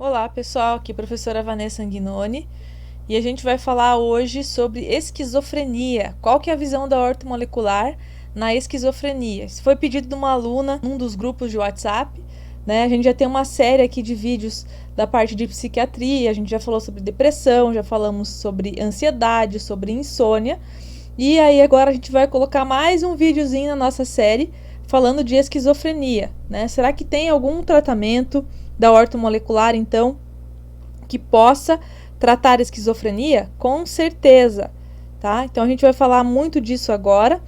Olá pessoal, aqui é a professora Vanessa Anguinoni e a gente vai falar hoje sobre esquizofrenia. Qual que é a visão da ortomolecular na esquizofrenia? Isso foi pedido de uma aluna num dos grupos de WhatsApp, né? A gente já tem uma série aqui de vídeos da parte de psiquiatria, a gente já falou sobre depressão, já falamos sobre ansiedade, sobre insônia. E aí agora a gente vai colocar mais um videozinho na nossa série falando de esquizofrenia, né? Será que tem algum tratamento da ortomolecular, então, que possa tratar a esquizofrenia? Com certeza, tá? Então a gente vai falar muito disso agora.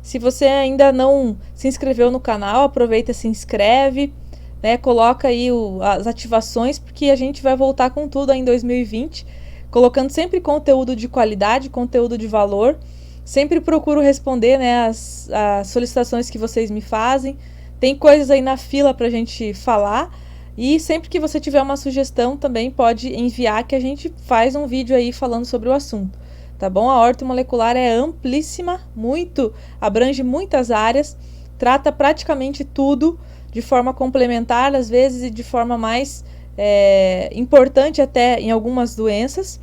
Se você ainda não se inscreveu no canal, aproveita e se inscreve, né? Coloca aí as ativações, porque a gente vai voltar com tudo aí em 2020, colocando sempre conteúdo de qualidade, conteúdo de valor. Sempre procuro responder, né, as solicitações que vocês me fazem. Tem coisas aí na fila pra gente falar. E sempre que você tiver uma sugestão, também pode enviar que a gente faz um vídeo aí falando sobre o assunto. Tá bom? A ortomolecular é amplíssima, abrange muitas áreas, trata praticamente tudo de forma complementar, às vezes, e de forma mais importante até em algumas doenças.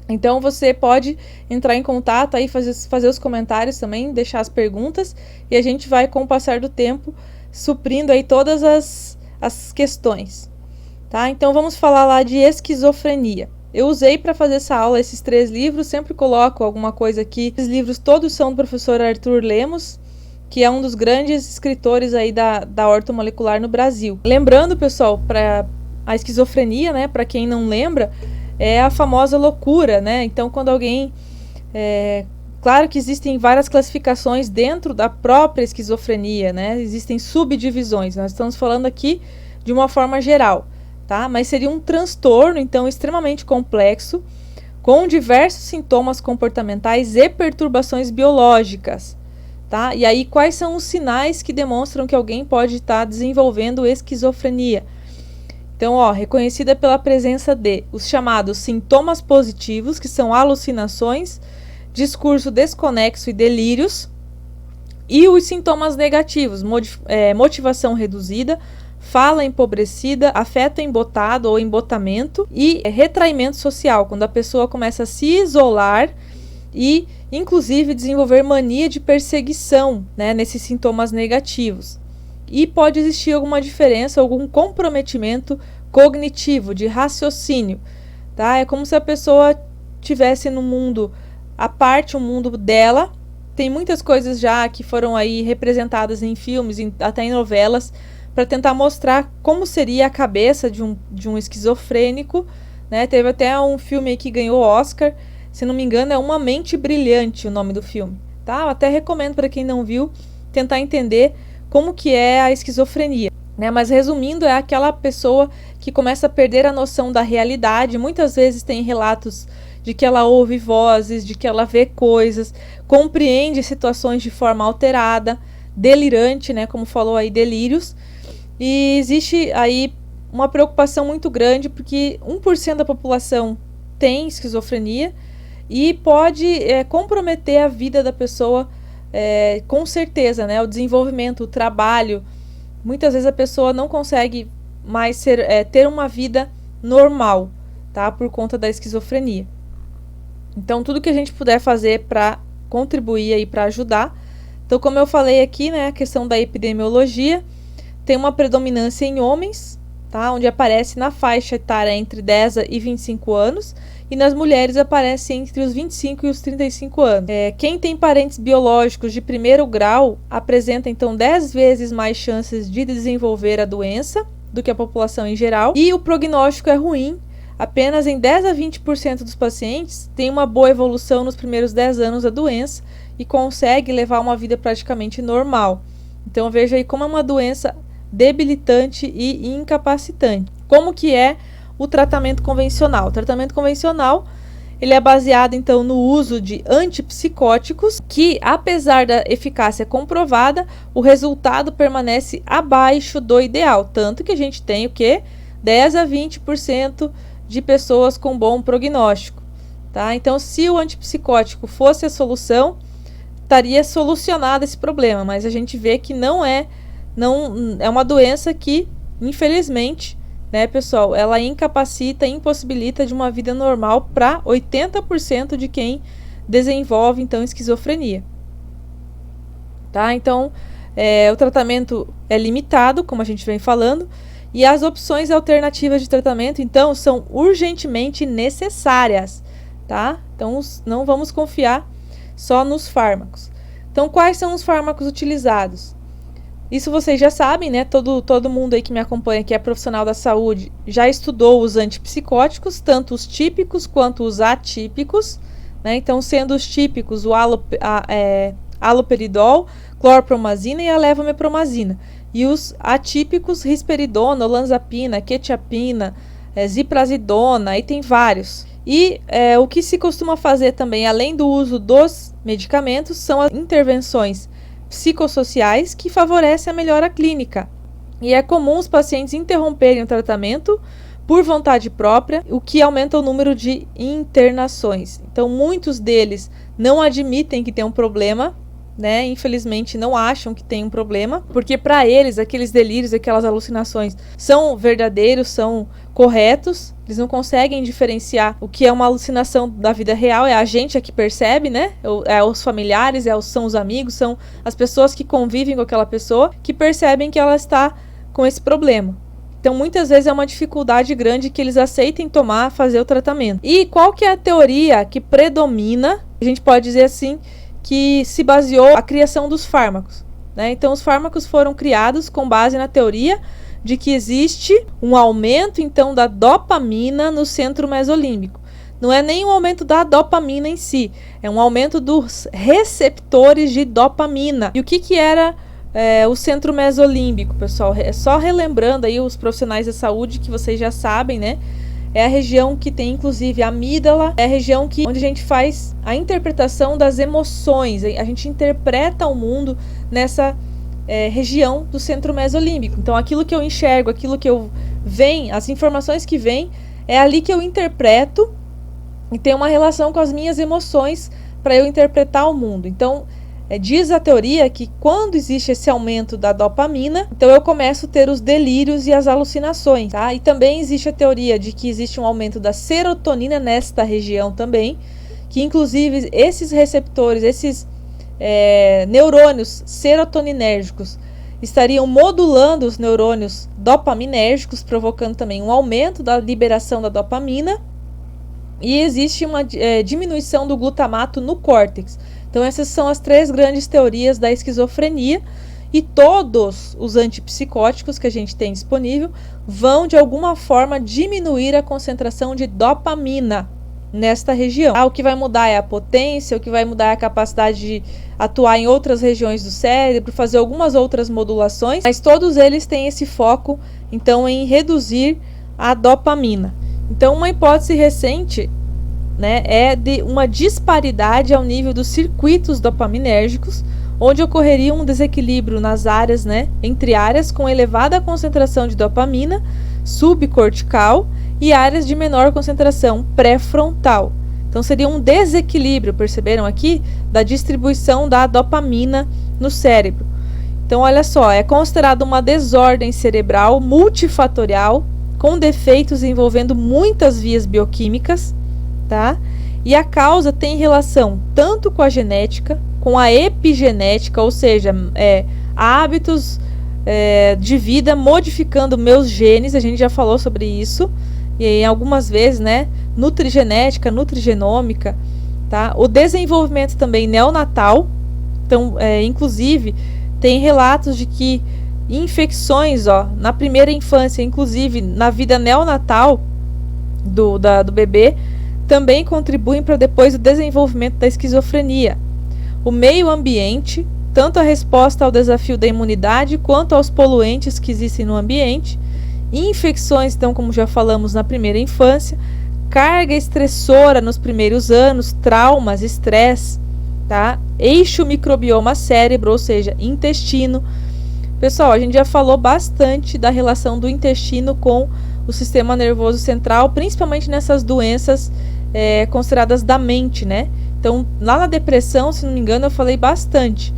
Então você pode entrar em contato aí, fazer os comentários também, deixar as perguntas, e a gente vai, com o passar do tempo, suprindo aí todas as questões, tá? Então vamos falar lá de esquizofrenia. Eu usei para fazer essa aula esses 3 livros, sempre coloco alguma coisa aqui. Esses livros todos são do professor Arthur Lemos, que é um dos grandes escritores aí da ortomolecular no Brasil. Lembrando, pessoal, para a esquizofrenia, né, para quem não lembra, é a famosa loucura, né? Então, quando alguém... Claro que existem várias classificações dentro da própria esquizofrenia, né? Existem subdivisões. Nós estamos falando aqui de uma forma geral, tá? Mas seria um transtorno, então, extremamente complexo, com diversos sintomas comportamentais e perturbações biológicas, tá? E aí, quais são os sinais que demonstram que alguém pode estar desenvolvendo esquizofrenia? Então, reconhecida pela presença de os chamados sintomas positivos, que são alucinações, discurso desconexo e delírios, e os sintomas negativos, motivação reduzida, fala empobrecida, afeto embotado ou embotamento e retraimento social, quando a pessoa começa a se isolar e, inclusive, desenvolver mania de perseguição, né, nesses sintomas negativos. E pode existir alguma diferença, algum comprometimento cognitivo, de raciocínio, tá? É como se a pessoa tivesse no mundo à parte, um mundo dela. Tem muitas coisas já que foram aí representadas em filmes, até em novelas, para tentar mostrar como seria a cabeça de um esquizofrênico, né? Teve até um filme aí que ganhou Oscar, se não me engano é Uma Mente Brilhante o nome do filme, tá? Eu até recomendo para quem não viu, tentar entender como que é a esquizofrenia, né? Mas resumindo, é aquela pessoa que começa a perder a noção da realidade. Muitas vezes tem relatos de que ela ouve vozes, de que ela vê coisas, compreende situações de forma alterada, delirante, né? Como falou aí, delírios. E existe aí uma preocupação muito grande, porque 1% da população tem esquizofrenia e pode comprometer a vida da pessoa, com certeza, né? O desenvolvimento, o trabalho. Muitas vezes a pessoa não consegue mais ter uma vida normal, tá? Por conta da esquizofrenia. Então, tudo que a gente puder fazer para contribuir aí, para ajudar. Então, como eu falei aqui, né? A questão da epidemiologia tem uma predominância em homens, tá? Onde aparece na faixa etária entre 10 e 25 anos. E nas mulheres aparece entre os 25 e os 35 anos. Quem tem parentes biológicos de primeiro grau apresenta, então, 10 vezes mais chances de desenvolver a doença do que a população em geral. E o prognóstico é ruim. Apenas em 10 a 20% dos pacientes tem uma boa evolução nos primeiros 10 anos da doença e consegue levar uma vida praticamente normal. Então, veja aí como é uma doença debilitante e incapacitante. Como que é o tratamento convencional? O tratamento convencional, ele é baseado, então, no uso de antipsicóticos, que, apesar da eficácia comprovada, o resultado permanece abaixo do ideal. Tanto que a gente tem o quê? 10 a 20% de pessoas com bom prognóstico, tá? Então, se o antipsicótico fosse a solução, estaria solucionado esse problema, mas a gente vê que não é uma doença que, infelizmente, né, pessoal, ela incapacita, impossibilita de uma vida normal para 80% de quem desenvolve, então, esquizofrenia. Tá? Então, o tratamento é limitado, como a gente vem falando, e as opções alternativas de tratamento, então, são urgentemente necessárias, tá? Então, não vamos confiar só nos fármacos. Então, quais são os fármacos utilizados? Isso vocês já sabem, né? Todo mundo aí que me acompanha, que é profissional da saúde, já estudou os antipsicóticos, tanto os típicos quanto os atípicos, né? Então, sendo os típicos o haloperidol, clorpromazina e a levomepromazina. E os atípicos, risperidona, olanzapina, quetiapina, ziprasidona, aí tem vários. E o que se costuma fazer também, além do uso dos medicamentos, são as intervenções psicossociais que favorecem a melhora clínica. E é comum os pacientes interromperem o tratamento por vontade própria, o que aumenta o número de internações. Então, muitos deles não admitem que tem um problema, né? Infelizmente não acham que tem um problema, porque para eles aqueles delírios, aquelas alucinações são verdadeiros, são corretos. Eles não conseguem diferenciar o que é uma alucinação da vida real. É a gente que percebe, né? É os familiares, são os amigos, são as pessoas que convivem com aquela pessoa que percebem que ela está com esse problema. Então, muitas vezes é uma dificuldade grande que eles aceitem fazer o tratamento. E qual que é a teoria que predomina? A gente pode dizer assim, que se baseou a criação dos fármacos, né? Então, os fármacos foram criados com base na teoria de que existe um aumento, então, da dopamina no centro mesolímbico. Não é nem um aumento da dopamina em si, é um aumento dos receptores de dopamina. E o que era o centro mesolímbico, pessoal? É só relembrando aí os profissionais da saúde que vocês já sabem, né? É a região que tem, inclusive, a amígdala, é a região onde a gente faz a interpretação das emoções. A gente interpreta o mundo nessa região do centro mesolímbico. Então, aquilo que eu enxergo, aquilo que eu vejo, as informações que vêm, é ali que eu interpreto e tem uma relação com as minhas emoções para eu interpretar o mundo. Então, diz a teoria que quando existe esse aumento da dopamina, então eu começo a ter os delírios e as alucinações, tá? E também existe a teoria de que existe um aumento da serotonina nesta região também, que inclusive esses receptores, esses neurônios serotoninérgicos estariam modulando os neurônios dopaminérgicos, provocando também um aumento da liberação da dopamina, e existe uma diminuição do glutamato no córtex. Então, essas são as 3 grandes teorias da esquizofrenia, e todos os antipsicóticos que a gente tem disponível vão, de alguma forma, diminuir a concentração de dopamina nesta região. O que vai mudar é a potência, o que vai mudar é a capacidade de atuar em outras regiões do cérebro, fazer algumas outras modulações, mas todos eles têm esse foco, então, em reduzir a dopamina. Então, uma hipótese recente, né, é de uma disparidade ao nível dos circuitos dopaminérgicos, onde ocorreria um desequilíbrio nas áreas, né, entre áreas com elevada concentração de dopamina subcortical e áreas de menor concentração pré-frontal. Então, seria um desequilíbrio, perceberam aqui, da distribuição da dopamina no cérebro. Então, olha só, é considerado uma desordem cerebral multifatorial, com defeitos envolvendo muitas vias bioquímicas, tá? E a causa tem relação tanto com a genética, com a epigenética, ou seja, hábitos de vida modificando meus genes, a gente já falou sobre isso, e algumas vezes, né? Nutrigenética, nutrigenômica, tá? O desenvolvimento também neonatal, então, inclusive, tem relatos de que infecções, na primeira infância, inclusive na vida neonatal do bebê, também contribuem para depois o desenvolvimento da esquizofrenia. O meio ambiente, tanto a resposta ao desafio da imunidade, quanto aos poluentes que existem no ambiente, infecções, então, como já falamos, na primeira infância, carga estressora nos primeiros anos, traumas, estresse, tá? Eixo microbioma cérebro, ou seja, intestino. Pessoal, a gente já falou bastante da relação do intestino com o sistema nervoso central, principalmente nessas doenças consideradas da mente, né? Então, lá na depressão, se não me engano, eu falei bastante.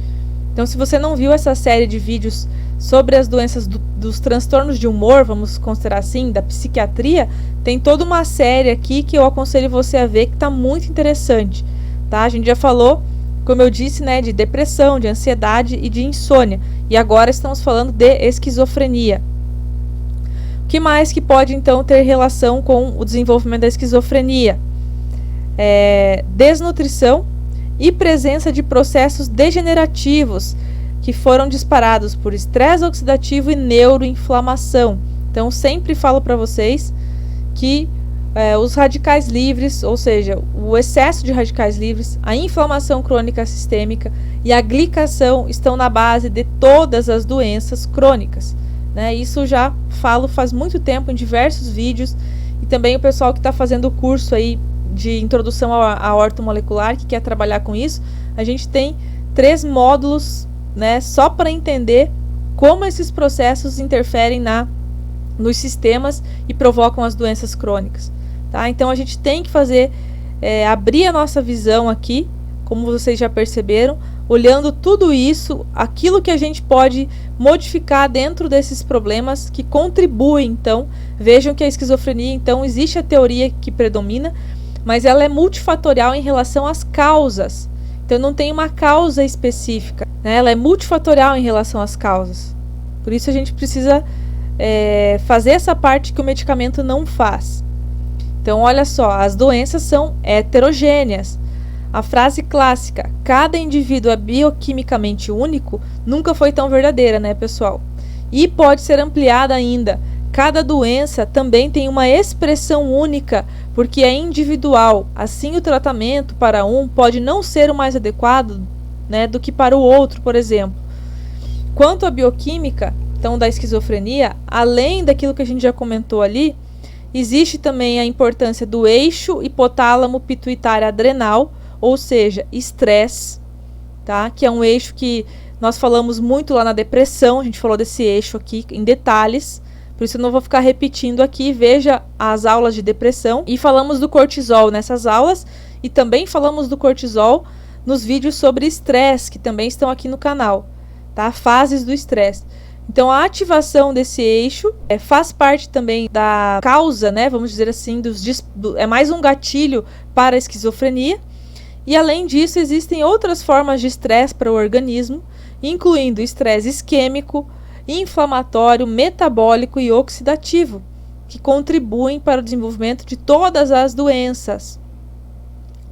Então, se você não viu essa série de vídeos sobre as doenças dos transtornos de humor, vamos considerar assim, da psiquiatria, tem toda uma série aqui que eu aconselho você a ver, que está muito interessante, tá? A gente já falou, como eu disse, né, de depressão, de ansiedade e de insônia, e agora estamos falando de esquizofrenia. O que mais que pode então ter relação com o desenvolvimento da esquizofrenia? Desnutrição e presença de processos degenerativos que foram disparados por estresse oxidativo e neuroinflamação. Então, sempre falo para vocês que os radicais livres, ou seja, o excesso de radicais livres, a inflamação crônica sistêmica e a glicação estão na base de todas as doenças crônicas, né? Isso já falo faz muito tempo em diversos vídeos, e também o pessoal que está fazendo o curso aí de introdução à ortomolecular, que quer trabalhar com isso, a gente tem 3 módulos, né, só para entender como esses processos interferem nos sistemas e provocam as doenças crônicas, tá? Então a gente tem que fazer, abrir a nossa visão aqui, como vocês já perceberam, olhando tudo isso, aquilo que a gente pode modificar dentro desses problemas que contribuem. Então, vejam que a esquizofrenia, então, existe a teoria que predomina, mas ela é multifatorial em relação às causas. Então não tem uma causa específica, né? Ela é multifatorial em relação às causas. Por isso a gente precisa fazer essa parte que o medicamento não faz. Então olha só, as doenças são heterogêneas. A frase clássica, cada indivíduo é bioquimicamente único, nunca foi tão verdadeira, né, pessoal? E pode ser ampliada ainda. Cada doença também tem uma expressão única, porque é individual. Assim, o tratamento para um pode não ser o mais adequado, né, do que para o outro, por exemplo. Quanto à bioquímica, então, da esquizofrenia, além daquilo que a gente já comentou ali, existe também a importância do eixo hipotálamo pituitário adrenal, ou seja, estresse, tá? Que é um eixo que nós falamos muito lá na depressão, a gente falou desse eixo aqui em detalhes. Por isso eu não vou ficar repetindo aqui, veja as aulas de depressão. E falamos do cortisol nessas aulas, e também falamos do cortisol nos vídeos sobre estresse, que também estão aqui no canal, tá? Fases do estresse. Então a ativação desse eixo faz parte também da causa, né? Vamos dizer assim, é mais um gatilho para a esquizofrenia. E além disso, existem outras formas de estresse para o organismo, incluindo estresse isquêmico, inflamatório, metabólico e oxidativo, que contribuem para o desenvolvimento de todas as doenças.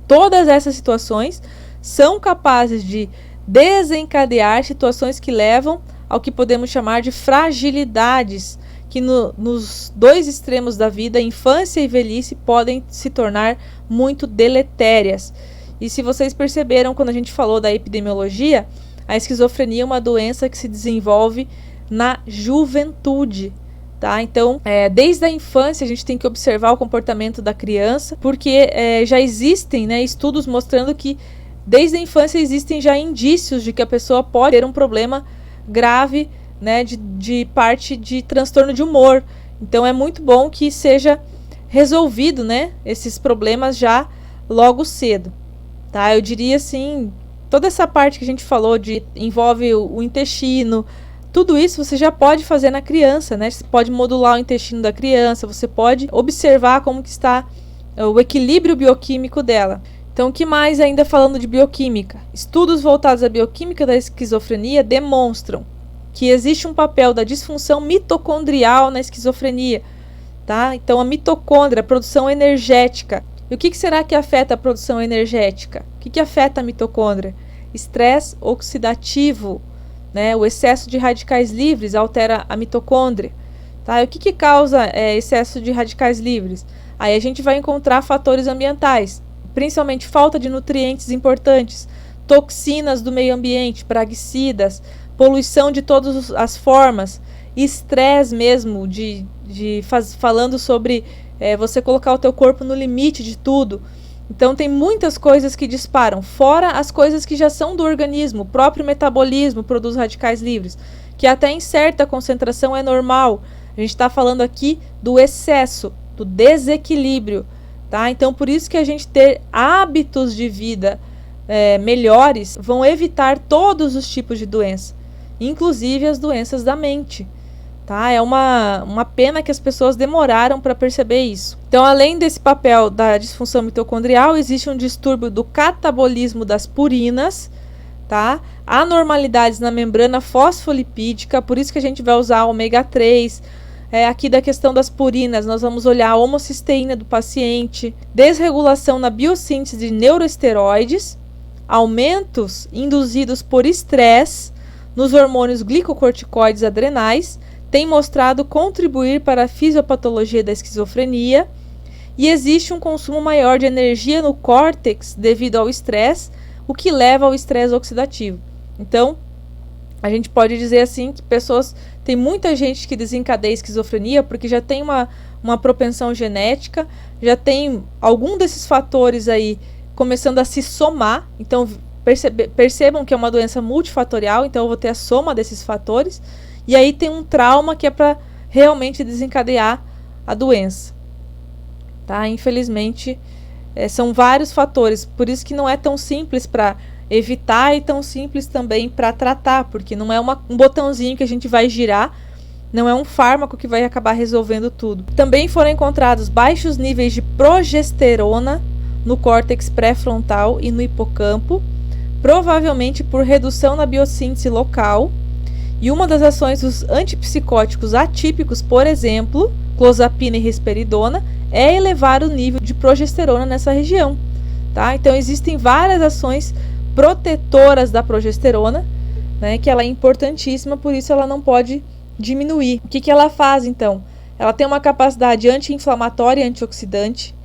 Todas essas situações são capazes de desencadear situações que levam ao que podemos chamar de fragilidades, que nos 2 extremos da vida, infância e velhice, podem se tornar muito deletérias. E se vocês perceberam, quando a gente falou da epidemiologia, a esquizofrenia é uma doença que se desenvolve na juventude, tá? Então, desde a infância a gente tem que observar o comportamento da criança, porque já existem, né, estudos mostrando que desde a infância existem já indícios de que a pessoa pode ter um problema grave, né, de parte de transtorno de humor. Então é muito bom que seja resolvido, né, esses problemas já logo cedo, tá? Eu diria assim, toda essa parte que a gente falou envolve o intestino. Tudo isso você já pode fazer na criança, né? Você pode modular o intestino da criança, você pode observar como que está o equilíbrio bioquímico dela. Então, o que mais ainda falando de bioquímica? Estudos voltados à bioquímica da esquizofrenia demonstram que existe um papel da disfunção mitocondrial na esquizofrenia, tá? Então, a mitocôndria, a produção energética. E o que será que afeta a produção energética? O que afeta a mitocôndria? Estresse oxidativo, né? O excesso de radicais livres altera a mitocôndria, tá? E o que causa excesso de radicais livres? Aí a gente vai encontrar fatores ambientais, principalmente falta de nutrientes importantes, toxinas do meio ambiente, praguicidas, poluição de todas as formas, estresse mesmo, falando sobre você colocar o teu corpo no limite de tudo. Então tem muitas coisas que disparam, fora as coisas que já são do organismo. O próprio metabolismo produz radicais livres, que até em certa concentração é normal. A gente está falando aqui do excesso, do desequilíbrio, tá? Então por isso que a gente ter hábitos de vida melhores vão evitar todos os tipos de doença. inclusive as doenças da mente. Tá? É uma pena que as pessoas demoraram para perceber isso. Então, além desse papel da disfunção mitocondrial, existe um distúrbio do catabolismo das purinas, tá? Anormalidades na membrana fosfolipídica, por isso que a gente vai usar ômega 3. Aqui da questão das purinas, nós vamos olhar a homocisteína do paciente, desregulação na biossíntese de neuroesteroides, aumentos induzidos por estresse nos hormônios glicocorticoides adrenais, tem mostrado contribuir para a fisiopatologia da esquizofrenia, e existe um consumo maior de energia no córtex devido ao estresse, o que leva ao estresse oxidativo. Então, a gente pode dizer assim que tem muita gente que desencadeia esquizofrenia porque já tem uma propensão genética, já tem algum desses fatores aí começando a se somar. Então, percebam que é uma doença multifatorial, então eu vou ter a soma desses fatores. E aí tem um trauma que é para realmente desencadear a doença. Tá? Infelizmente, são vários fatores, por isso que não é tão simples para evitar e tão simples também para tratar, porque não é um botãozinho que a gente vai girar, não é um fármaco que vai acabar resolvendo tudo. Também foram encontrados baixos níveis de progesterona no córtex pré-frontal e no hipocampo, provavelmente por redução na biossíntese local. E uma das ações dos antipsicóticos atípicos, por exemplo, clozapina e risperidona, é elevar o nível de progesterona nessa região. Tá? Então existem várias ações protetoras da progesterona, né, que ela é importantíssima, por isso ela não pode diminuir. O que ela faz então? Ela tem uma capacidade anti-inflamatória e antioxidante,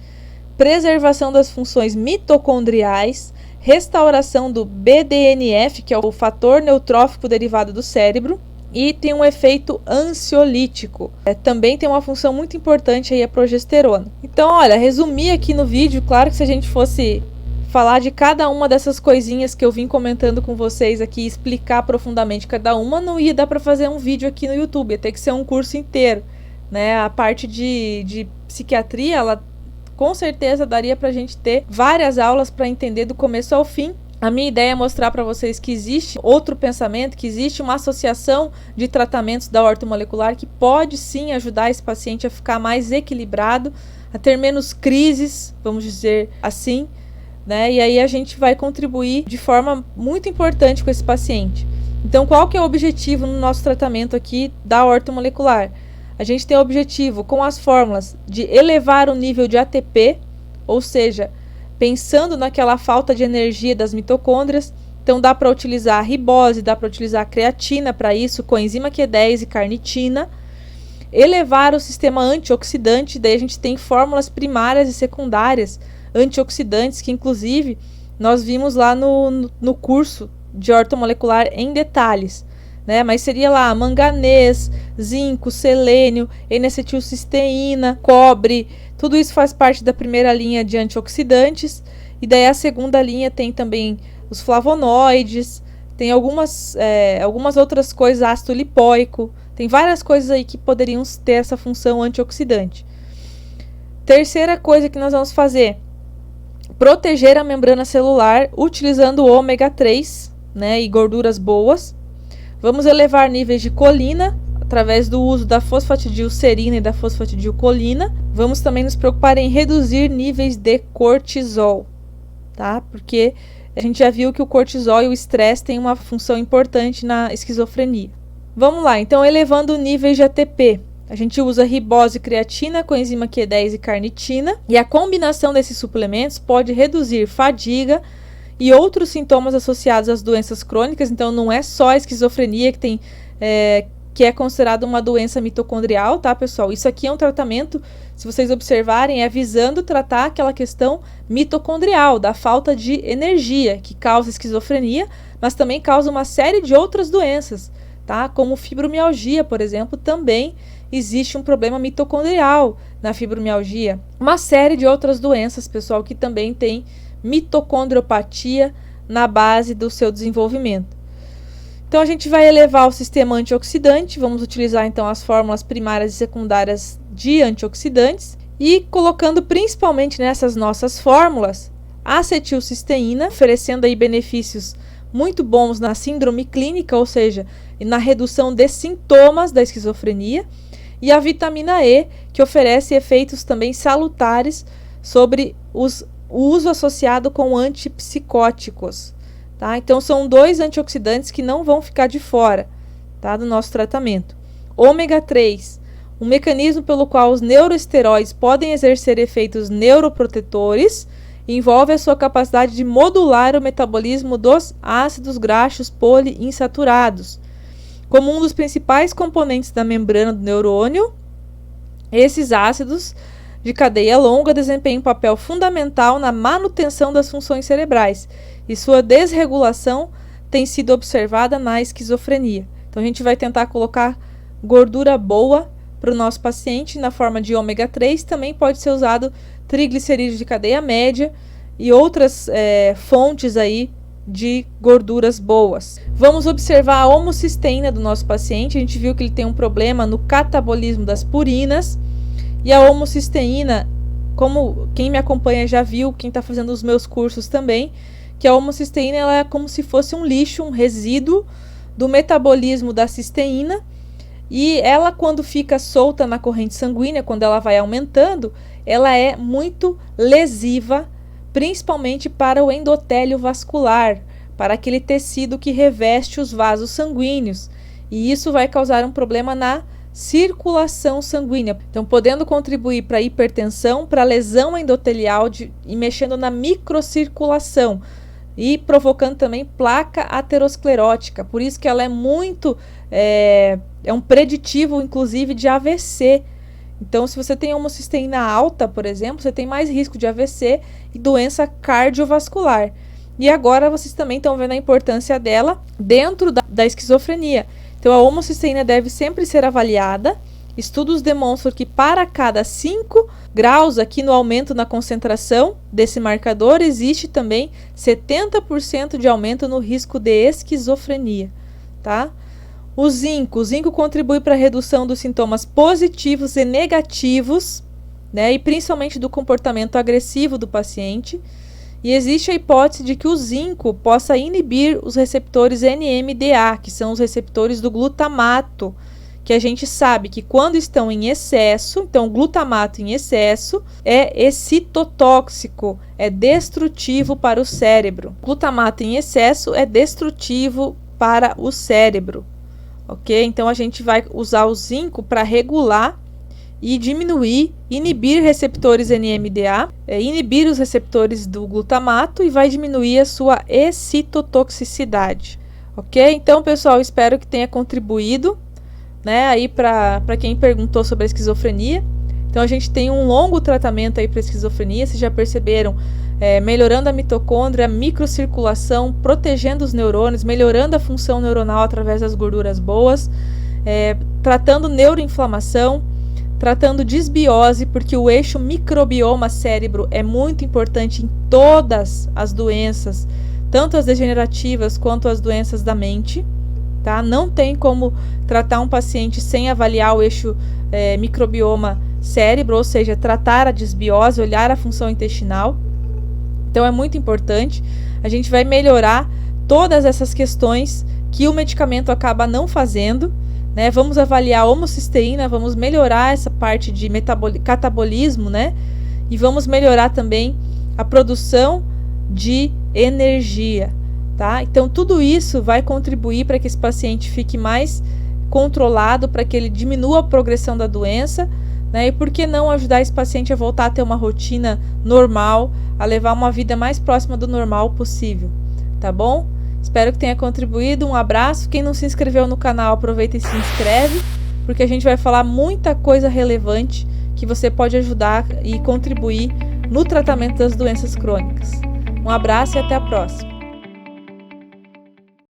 preservação das funções mitocondriais, restauração do BDNF, que é o fator neutrófico derivado do cérebro, e tem um efeito ansiolítico. Também tem uma função muito importante aí a progesterona. Então, olha, resumir aqui no vídeo, claro que se a gente fosse falar de cada uma dessas coisinhas que eu vim comentando com vocês aqui, explicar profundamente cada uma, não ia dar para fazer um vídeo aqui no YouTube, ia ter que ser um curso inteiro, né? A parte de psiquiatria, ela com certeza daria para a gente ter várias aulas para entender do começo ao fim. A minha ideia é mostrar para vocês que existe outro pensamento, que existe uma associação de tratamentos da ortomolecular que pode sim ajudar esse paciente a ficar mais equilibrado, a ter menos crises, vamos dizer assim, né? E aí a gente vai contribuir de forma muito importante com esse paciente. Então, qual que é o objetivo no nosso tratamento aqui da ortomolecular? A gente tem o objetivo, com as fórmulas, de elevar o nível de ATP, ou seja, pensando naquela falta de energia das mitocôndrias. Então dá para utilizar a ribose, dá para utilizar a creatina para isso, coenzima Q10 e carnitina. Elevar o sistema antioxidante, daí a gente tem fórmulas primárias e secundárias antioxidantes, que inclusive nós vimos lá no curso de ortomolecular em detalhes, né? Mas seria lá manganês, zinco, selênio, N-acetilcisteína, cobre, tudo isso faz parte da primeira linha de antioxidantes. E daí a segunda linha tem também os flavonoides, tem algumas outras coisas, ácido lipóico, tem várias coisas aí que poderiam ter essa função antioxidante. Terceira coisa que nós vamos fazer, proteger a membrana celular utilizando o ômega 3, né, e gorduras boas. Vamos elevar níveis de colina através do uso da fosfatidilcerina e da fosfatidilcolina. Vamos também nos preocupar em reduzir níveis de cortisol, tá? Porque a gente já viu que o cortisol e o estresse têm uma função importante na esquizofrenia. Vamos lá, então elevando níveis de ATP. A gente usa ribose, creatina, coenzima Q10 e carnitina. E a combinação desses suplementos pode reduzir fadiga e outros sintomas associados às doenças crônicas. Então não é só a esquizofrenia que é considerada uma doença mitocondrial, tá, pessoal? Isso aqui é um tratamento, se vocês observarem, é visando tratar aquela questão mitocondrial, da falta de energia, que causa esquizofrenia, mas também causa uma série de outras doenças, tá? Como fibromialgia, por exemplo, também existe um problema mitocondrial na fibromialgia. Uma série de outras doenças, pessoal, que também tem mitocondriopatia na base do seu desenvolvimento. Então a gente vai elevar o sistema antioxidante, vamos utilizar então as fórmulas primárias e secundárias de antioxidantes e colocando principalmente nessas nossas fórmulas a acetilcisteína, oferecendo aí benefícios muito bons na síndrome clínica, ou seja, na redução de sintomas da esquizofrenia, e a vitamina E, que oferece efeitos também salutares sobre o uso associado com antipsicóticos. Tá? Então, são 2 antioxidantes que não vão ficar de fora, tá, do nosso tratamento. Ômega 3, um mecanismo pelo qual os neuroesteroides podem exercer efeitos neuroprotetores, envolve a sua capacidade de modular o metabolismo dos ácidos graxos poliinsaturados. Como um dos principais componentes da membrana do neurônio, esses ácidos de cadeia longa desempenham um papel fundamental na manutenção das funções cerebrais, e sua desregulação tem sido observada na esquizofrenia. Então a gente vai tentar colocar gordura boa para o nosso paciente na forma de ômega 3, também pode ser usado triglicerídeos de cadeia média e outras fontes aí de gorduras boas. Vamos observar a homocisteína do nosso paciente. A gente viu que ele tem um problema no catabolismo das purinas, e a homocisteína, como quem me acompanha já viu, quem está fazendo os meus cursos também, que a homocisteína ela é como se fosse um lixo, um resíduo do metabolismo da cisteína, e ela, quando fica solta na corrente sanguínea, quando ela vai aumentando, ela é muito lesiva, principalmente para o endotélio vascular, para aquele tecido que reveste os vasos sanguíneos, e isso vai causar um problema na circulação sanguínea, então podendo contribuir para a hipertensão, para a lesão endotelial e mexendo na microcirculação e provocando também placa aterosclerótica. Por isso que ela é muito é um preditivo inclusive de AVC. Então, se você tem homocisteína alta, por exemplo, você tem mais risco de AVC e doença cardiovascular. E agora vocês também estão vendo a importância dela dentro da esquizofrenia. Então, a homocisteína deve sempre ser avaliada. Estudos demonstram que para cada 5 graus aqui no aumento na concentração desse marcador, existe também 70% de aumento no risco de esquizofrenia, tá? O zinco contribui para a redução dos sintomas positivos e negativos, né, e principalmente do comportamento agressivo do paciente. E existe a hipótese de que o zinco possa inibir os receptores NMDA, que são os receptores do glutamato, que a gente sabe que quando estão em excesso, então o glutamato em excesso é excitotóxico, é destrutivo para o cérebro. O glutamato em excesso é destrutivo para o cérebro, ok? Então a gente vai usar o zinco para regular e diminuir, inibir receptores NMDA, inibir os receptores do glutamato e vai diminuir a sua excitotoxicidade, ok? Então, pessoal, espero que tenha contribuído, né, aí para quem perguntou sobre a esquizofrenia. Então, a gente tem um longo tratamento aí para esquizofrenia, vocês já perceberam, melhorando a mitocôndria, a microcirculação, protegendo os neurônios, melhorando a função neuronal através das gorduras boas, tratando neuroinflamação, tratando desbiose, porque o eixo microbioma cérebro é muito importante em todas as doenças, tanto as degenerativas quanto as doenças da mente, tá? Não tem como tratar um paciente sem avaliar o eixo microbioma cérebro, ou seja, tratar a desbiose, olhar a função intestinal. Então é muito importante. A gente vai melhorar todas essas questões que o medicamento acaba não fazendo, né? Vamos avaliar a homocisteína, vamos melhorar essa parte de catabolismo, né? E vamos melhorar também a produção de energia, tá? Então tudo isso vai contribuir para que esse paciente fique mais controlado, para que ele diminua a progressão da doença, né? E por que não ajudar esse paciente a voltar a ter uma rotina normal, a levar uma vida mais próxima do normal possível, tá bom? Espero que tenha contribuído, um abraço. Quem não se inscreveu no canal, aproveita e se inscreve, porque a gente vai falar muita coisa relevante que você pode ajudar e contribuir no tratamento das doenças crônicas. Um abraço e até a próxima.